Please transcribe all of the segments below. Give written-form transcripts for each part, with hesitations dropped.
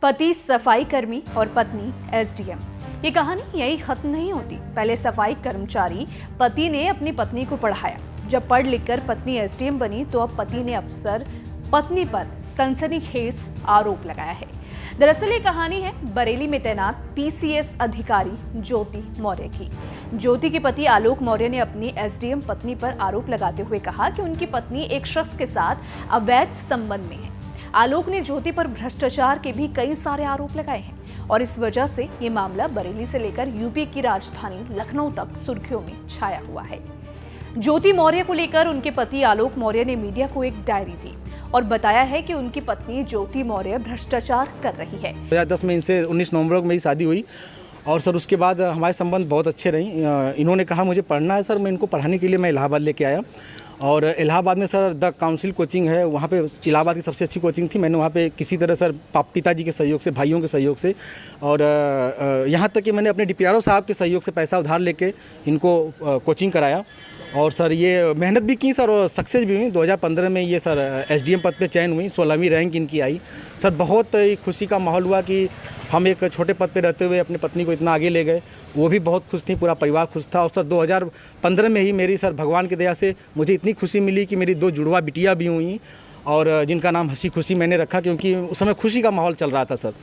पति सफाई कर्मी और पत्नी एसडीएम। ये कहानी यही खत्म नहीं होती। पहले सफाई कर्मचारी पति ने अपनी पत्नी को पढ़ाया। जब पढ़ लिखकर पत्नी एसडीएम बनी तो अब पति ने अफसर पत्नी पर सनसनीखेज आरोप लगाया है। दरअसल ये कहानी है बरेली में तैनात पीसीएस अधिकारी ज्योति मौर्य की। ज्योति के पति आलोक मौर्य ने अपनी एसडीएम पत्नी पर आरोप लगाते हुए कहा कि उनकी पत्नी एक शख्स के साथ अवैध संबंध में है। आलोक ने ज्योति पर भ्रष्टाचार के भी कई सारे आरोप लगाए हैं और इस वजह से ये मामला बरेली से लेकर यूपी की राजधानी लखनऊ तक सुर्खियों में छाया हुआ है। ज्योति मौर्य को लेकर उनके पति आलोक मौर्य ने मीडिया को एक डायरी दी और बताया है कि उनकी पत्नी ज्योति मौर्य भ्रष्टाचार कर रही है। 2010 में इनसे 19 नवंबर को मेरी शादी हुई और सर उसके बाद हमारे संबंध बहुत अच्छे रहे। इन्होंने कहा मुझे पढ़ना है सर, मैं इनको पढ़ाने के लिए मैं इलाहाबाद लेके आया और इलाहाबाद में सर द काउंसिल कोचिंग है, वहाँ पे इलाहाबाद की सबसे अच्छी कोचिंग थी। मैंने वहाँ पे किसी तरह सर पिताजी के सहयोग से, भाइयों के सहयोग से और यहाँ तक कि मैंने अपने डीपीआरओ साहब के सहयोग से पैसा उधार लेके इनको कोचिंग कराया और सर ये मेहनत भी की सर और सक्सेस भी हुई। 2015 में ये सर एसडीएम पद पे चयन हुई, 16वीं रैंक इनकी आई। सर बहुत खुशी का माहौल हुआ कि हम एक छोटे पद पे रहते हुए अपनी पत्नी को इतना आगे ले गए। वो भी बहुत खुश थी, पूरा परिवार खुश था। और सर 2015 में ही मेरी सर भगवान की दया से मुझे इतनी खुशी मिली कि मेरी 2 जुड़वा बिटिया भी हुई और जिनका नाम हंसी खुशी मैंने रखा, क्योंकि उस समय खुशी का माहौल चल रहा था सर।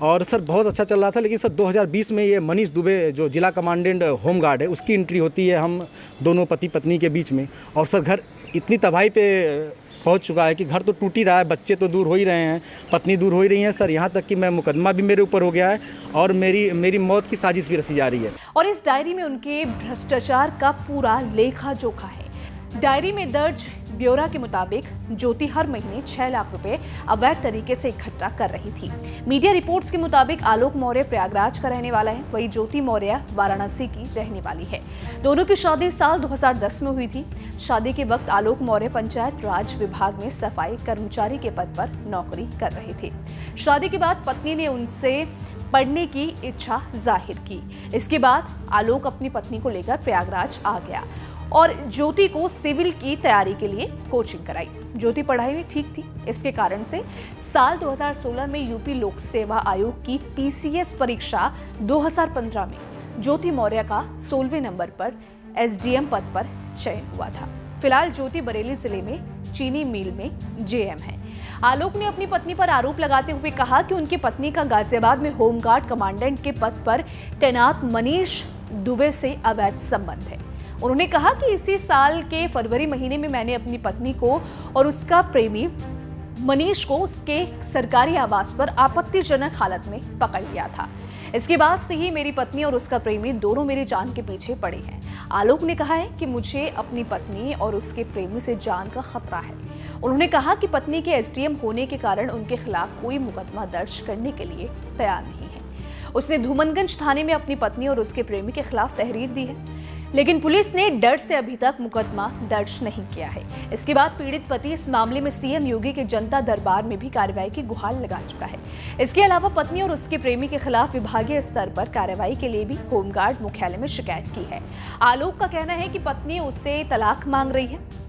और सर बहुत अच्छा चल रहा था। लेकिन सर 2020 में ये मनीष दुबे जो जिला कमांडेंट होमगार्ड है, उसकी एंट्री होती है हम दोनों पति पत्नी के बीच में। और सर घर इतनी तबाही पे पहुंच चुका है कि घर तो टूट ही रहा है, बच्चे तो दूर हो ही रहे हैं, पत्नी दूर हो ही रही है सर। यहाँ तक कि मैं मुकदमा भी मेरे ऊपर हो गया है और मेरी मौत की साजिश भी रची जा रही है। और इस डायरी में उनके भ्रष्टाचार का पूरा लेखा जोखा है। डायरी में दर्ज ब्यौरा के मुताबिक ज्योति हर महीने 6 लाख रुपए अवैध तरीके से इकट्ठा कर रही थी। मीडिया रिपोर्ट्स के मुताबिक आलोक मौर्य प्रयागराज का रहने वाला है, वहीं ज्योति मौर्य वाराणसी की रहने वाली है। दोनों की शादी साल 2010 में हुई थी। शादी के वक्त आलोक मौर्य पंचायत राज विभाग में सफाई कर्मचारी के पद पर नौकरी कर रहे थे। शादी के बाद पत्नी ने उनसे पढ़ने की इच्छा जाहिर की। इसके बाद आलोक अपनी पत्नी को लेकर प्रयागराज आ गया और ज्योति को सिविल की तैयारी के लिए कोचिंग कराई। ज्योति पढ़ाई में ठीक थी, इसके कारण से साल 2016 में यूपी लोक सेवा आयोग की पीसीएस परीक्षा 2015 में ज्योति मौर्य का 16वें नंबर पर एसडीएम पद पर चयन हुआ था। फिलहाल ज्योति बरेली जिले में चीनी मिल में जेएम है। आलोक ने अपनी पत्नी पर आरोप लगाते हुए कहा कि उनकी पत्नी का गाजियाबाद में होमगार्ड कमांडेंट के पद पर तैनात मनीष दुबे से अवैध संबंध है। उन्होंने कहा कि इसी साल के फरवरी महीने में मैंने अपनी पत्नी को और उसका प्रेमी मनीष को उसके सरकारी आवास पर आपत्तिजनक हालत में पकड़ लिया था। इसके बाद से ही मेरी पत्नी और उसका प्रेमी दोनों मेरी जान के पीछे पड़े हैं। आलोक ने कहा है कि मुझे अपनी पत्नी और उसके प्रेमी से जान का खतरा है। उन्होंने कहा कि पत्नी के एसडीएम होने के कारण उनके खिलाफ कोई मुकदमा दर्ज करने के लिए तैयार नहीं है। उसने धूमनगंज थाने में अपनी पत्नी और उसके प्रेमी के खिलाफ तहरीर दी है, लेकिन पुलिस ने डर से अभी तक मुकदमा दर्ज नहीं किया है। इसके बाद पीड़ित पति इस मामले में सीएम योगी के जनता दरबार में भी कार्रवाई की गुहार लगा चुका है। इसके अलावा पत्नी और उसके प्रेमी के खिलाफ विभागीय स्तर पर कार्रवाई के लिए भी होमगार्ड मुख्यालय में शिकायत की है। आलोक का कहना है कि पत्नी उससे तलाक मांग रही है।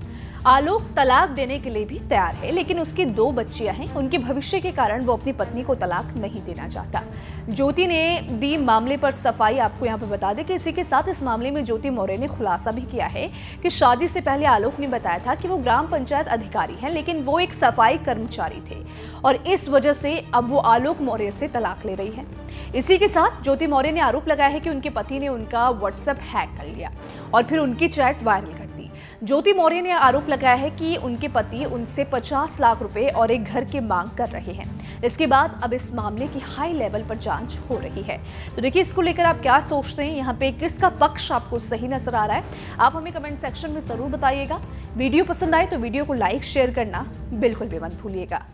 आलोक तलाक देने के लिए भी तैयार है, लेकिन उसकी 2 बच्चियां हैं। उनके भविष्य के कारण वो अपनी पत्नी को तलाक नहीं देना चाहता। ज्योति ने दी मामले पर सफाई। आपको यहाँ पर बता दें कि इसी के साथ इस मामले में ज्योति मौर्य ने खुलासा भी किया है कि शादी से पहले आलोक ने बताया था कि वो ग्राम पंचायत अधिकारी हैं, लेकिन वो एक सफाई कर्मचारी थे और इस वजह से अब वो आलोक मौर्य से तलाक ले रही है। इसी के साथ ज्योति मौर्य ने आरोप लगाया है कि उनके पति ने उनका व्हाट्सएप हैक कर लिया और फिर उनकी चैट वायरल कर दी। ज्योति मौर्य ने आरोप लगाया है कि उनके पति उनसे 50 लाख रुपए और एक घर की मांग कर रहे हैं। इसके बाद अब इस मामले की हाई लेवल पर जांच हो रही है। तो देखिए, इसको लेकर आप क्या सोचते हैं? यहाँ पे किसका पक्ष आपको सही नजर आ रहा है? आप हमें कमेंट सेक्शन में जरूर बताइएगा। वीडियो पसंद आए तो वीडियो को लाइक शेयर करना बिल्कुल भी मत भूलिएगा।